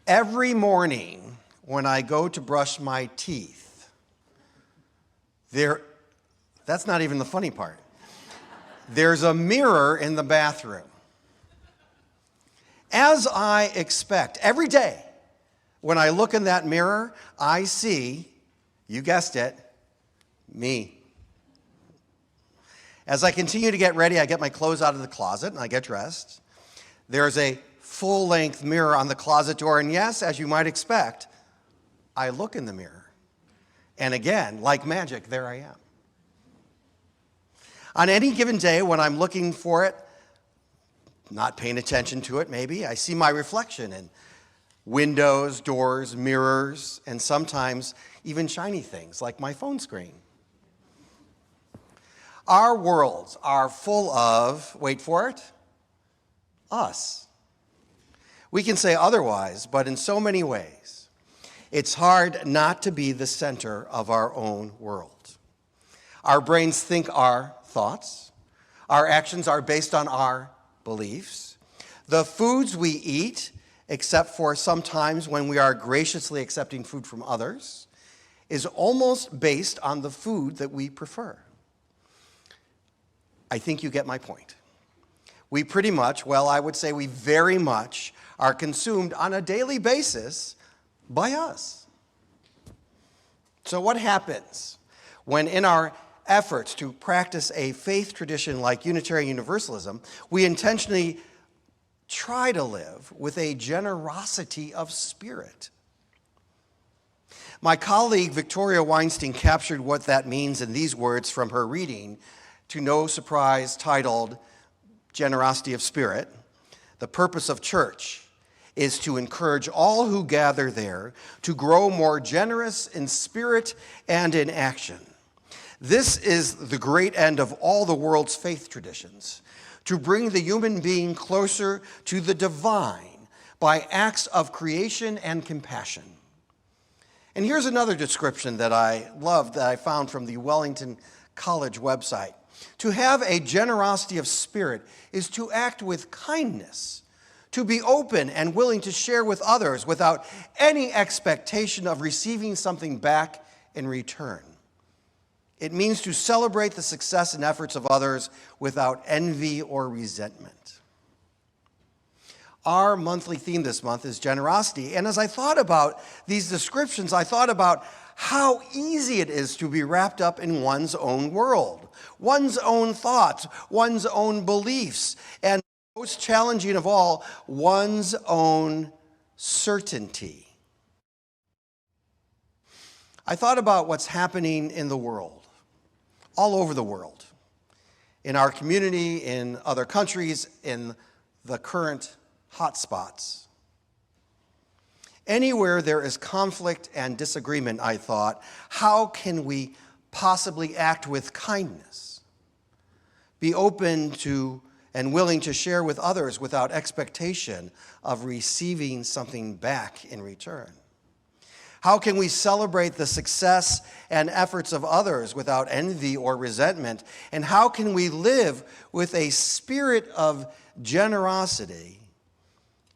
Every morning when I go to brush my teeth, that's not even the funny part. There's a mirror in the bathroom. As I expect, every day when I look in that mirror, I see, you guessed it, me. As I continue to get ready, I get my clothes out of the closet and I get dressed. There's a full-length mirror on the closet door, and yes, as you might expect, I look in the mirror. And again, like magic, there I am. On any given day when I'm looking for it, not paying attention to it maybe, I see my reflection in windows, doors, mirrors, and sometimes even shiny things like my phone screen. Our worlds are full of, wait for it, us. We can say otherwise, but in so many ways, it's hard not to be the center of our own world. Our brains think our thoughts. Our actions are based on our beliefs. The foods we eat, except for sometimes when we are graciously accepting food from others, is almost based on the food that we prefer. I think you get my point. We pretty much, well, I would say we very much are consumed on a daily basis by us. So what happens when in our efforts to practice a faith tradition like Unitarian Universalism, we intentionally try to live with a generosity of spirit? My colleague Victoria Weinstein captured what that means in these words from her reading, to no surprise, titled Generosity of Spirit. The purpose of church is to encourage all who gather there to grow more generous in spirit and in action. This is the great end of all the world's faith traditions, to bring the human being closer to the divine by acts of creation and compassion. And here's another description that I love that I found from the Wellington College website. To have a generosity of spirit is to act with kindness, to be open and willing to share with others without any expectation of receiving something back in return. It means to celebrate the success and efforts of others without envy or resentment. Our monthly theme this month is generosity, and as I thought about these descriptions, I thought about how easy it is to be wrapped up in one's own world, one's own thoughts, one's own beliefs, and most challenging of all, one's own certainty. I thought about what's happening in the world, all over the world, in our community, in other countries, in the current hotspots. Anywhere there is conflict and disagreement, I thought, how can we possibly act with kindness, be open to and willing to share with others without expectation of receiving something back in return? How can we celebrate the success and efforts of others without envy or resentment? And how can we live with a spirit of generosity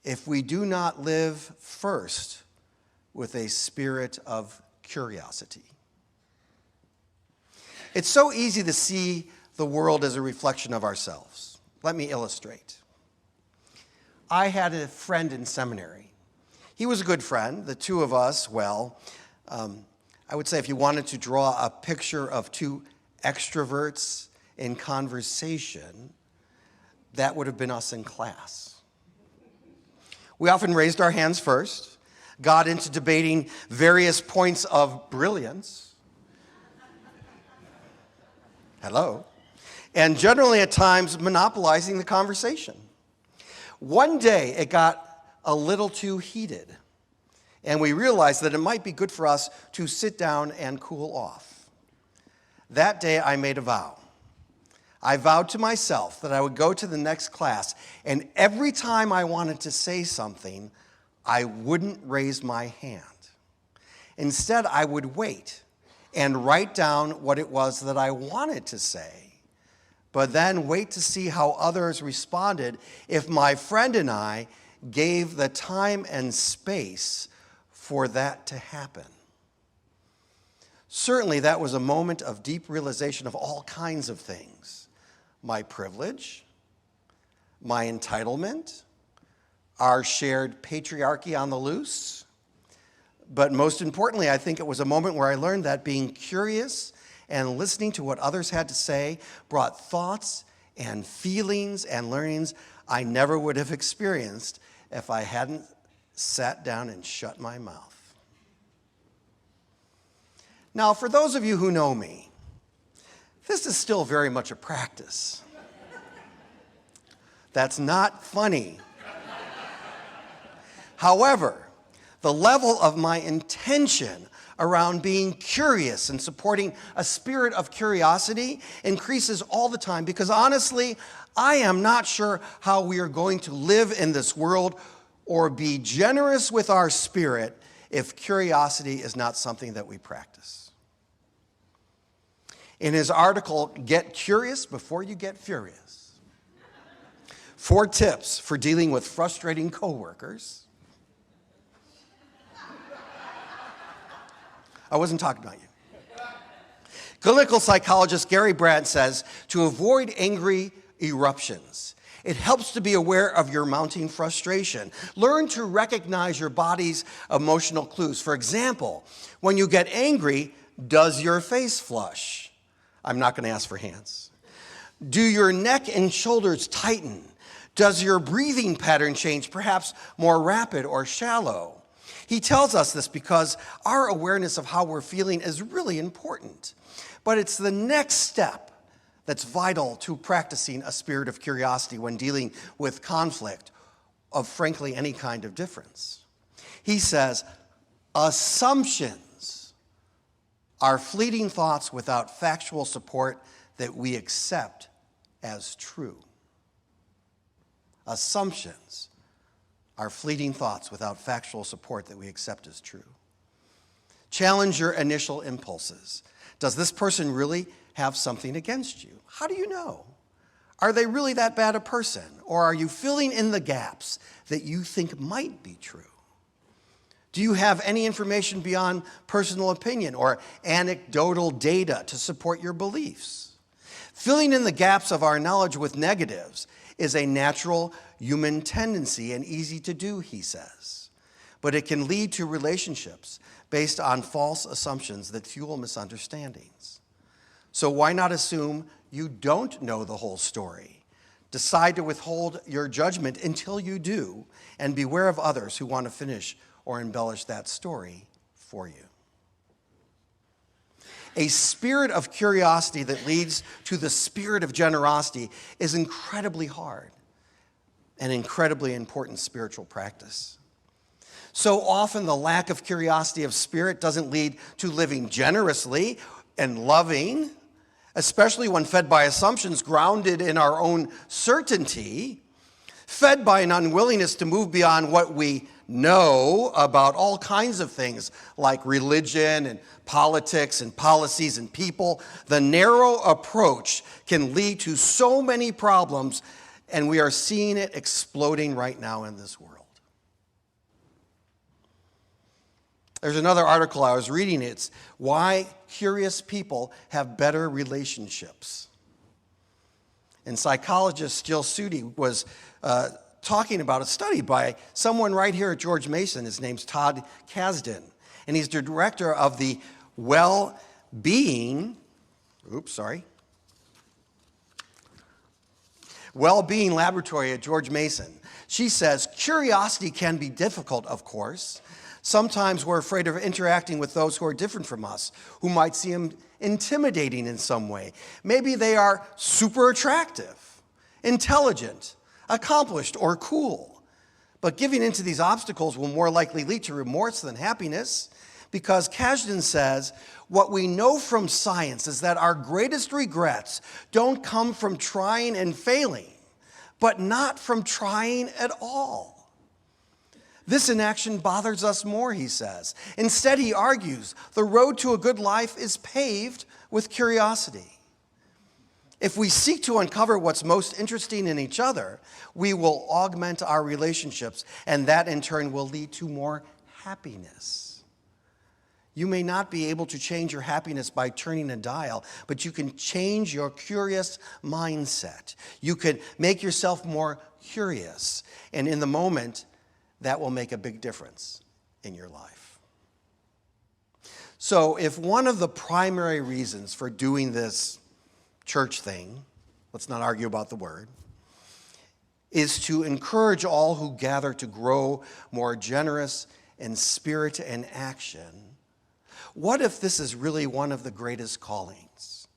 if we do not live first with a spirit of curiosity? It's so easy to see the world as a reflection of ourselves. Let me illustrate. I had a friend in seminary. He was a good friend. The two of us, well, I would say if you wanted to draw a picture of two extroverts in conversation, that would have been us in class. We often raised our hands first, got into debating various points of brilliance. Hello. And generally at times monopolizing the conversation. One day it got a little too heated, and we realized that it might be good for us to sit down and cool off. That day I made a vow. I vowed to myself that I would go to the next class, and every time I wanted to say something, I wouldn't raise my hand. Instead, I would wait and write down what it was that I wanted to say, but then wait to see how others responded if my friend and I gave the time and space for that to happen. Certainly, that was a moment of deep realization of all kinds of things. My privilege, my entitlement, our shared patriarchy on the loose. But most importantly, I think it was a moment where I learned that being curious and listening to what others had to say brought thoughts and feelings and learnings I never would have experienced if I hadn't sat down and shut my mouth. Now, for those of you who know me, this is still very much a practice. That's not funny. However, the level of my intention around being curious and supporting a spirit of curiosity increases all the time because honestly, I am not sure how we are going to live in this world or be generous with our spirit if curiosity is not something that we practice. In his article, Get Curious Before You Get Furious, 4 tips for dealing with frustrating coworkers. I wasn't talking about you. Clinical psychologist Gary Brandt says to avoid angry eruptions, it helps to be aware of your mounting frustration. Learn to recognize your body's emotional clues. For example, when you get angry, does your face flush? I'm not going to ask for hands. Do your neck and shoulders tighten? Does your breathing pattern change, perhaps more rapid or shallow? He tells us this because our awareness of how we're feeling is really important. But it's the next step that's vital to practicing a spirit of curiosity when dealing with conflict of, frankly, any kind of difference. He says, assumptions are fleeting thoughts without factual support that we accept as true. Assumptions are fleeting thoughts without factual support that we accept as true. Challenge your initial impulses. Does this person really have something against you? How do you know? Are they really that bad a person? Or are you filling in the gaps that you think might be true? Do you have any information beyond personal opinion or anecdotal data to support your beliefs? Filling in the gaps of our knowledge with negatives is a natural human tendency and easy to do, he says. But it can lead to relationships based on false assumptions that fuel misunderstandings. So why not assume you don't know the whole story? Decide to withhold your judgment until you do, and beware of others who want to finish or embellish that story for you. A spirit of curiosity that leads to the spirit of generosity is incredibly hard and incredibly important spiritual practice. So often the lack of curiosity of spirit doesn't lead to living generously and loving, especially when fed by assumptions grounded in our own certainty, fed by an unwillingness to move beyond what we know about all kinds of things like religion and politics and policies and people. The narrow approach can lead to so many problems, and we are seeing it exploding right now in this world. There's another article I was reading. It's Why Curious People Have Better Relationships. And psychologist Jill Sudi was talking about a study by someone right here at George Mason. His name's Todd Kasdan, and he's the director of the Well-Being Laboratory at George Mason. She says, curiosity can be difficult, of course. Sometimes we're afraid of interacting with those who are different from us, who might seem intimidating in some way. Maybe they are super attractive, intelligent, accomplished, or cool. But giving into these obstacles will more likely lead to remorse than happiness, because Kasdan says, what we know from science is that our greatest regrets don't come from trying and failing, but not from trying at all. This inaction bothers us more, he says. Instead, he argues, the road to a good life is paved with curiosity. If we seek to uncover what's most interesting in each other, we will augment our relationships, and that in turn will lead to more happiness. You may not be able to change your happiness by turning a dial, but you can change your curious mindset. You can make yourself more curious, and in the moment, that will make a big difference in your life. So if one of the primary reasons for doing this church thing, let's not argue about the word, is to encourage all who gather to grow more generous in spirit and action, what if this is really one of the greatest callings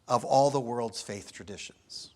of all the world's faith traditions?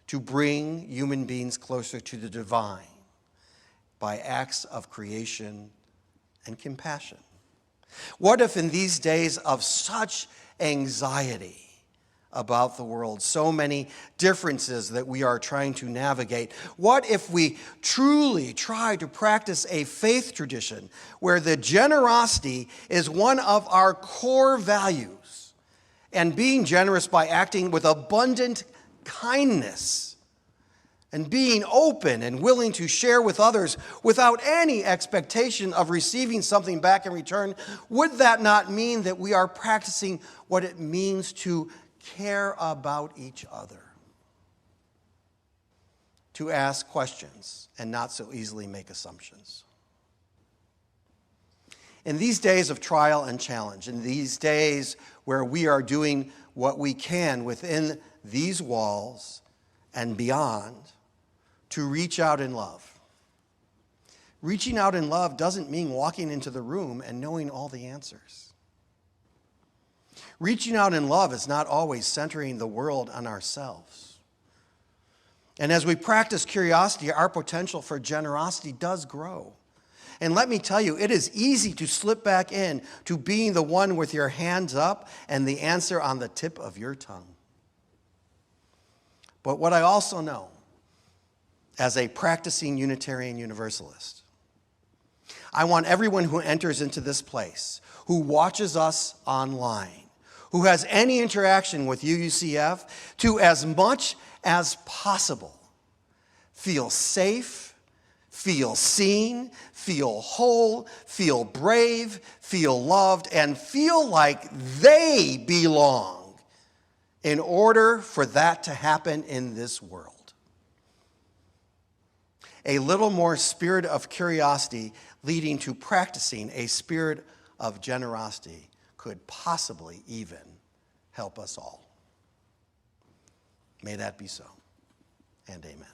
To bring human beings closer to the divine by acts of creation and compassion. What if in these days of such anxiety about the world, so many differences that we are trying to navigate, what if we truly try to practice a faith tradition where the generosity is one of our core values, and being generous by acting with abundant kindness and being open and willing to share with others without any expectation of receiving something back in return, would that not mean that we are practicing what it means to care about each other? To ask questions and not so easily make assumptions. In these days of trial and challenge, in these days where we are doing what we can within these walls and beyond to reach out in love. Reaching out in love doesn't mean walking into the room and knowing all the answers. Reaching out in love is not always centering the world on ourselves. And as we practice curiosity, our potential for generosity does grow. And let me tell you, it is easy to slip back in to being the one with your hands up and the answer on the tip of your tongue. But what I also know, as a practicing Unitarian Universalist, I want everyone who enters into this place, who watches us online, who has any interaction with UUCF, to as much as possible feel safe, feel seen, feel whole, feel brave, feel loved, and feel like they belong in order for that to happen in this world. A little more spirit of curiosity leading to practicing a spirit of generosity could possibly even help us all. May that be so, and amen.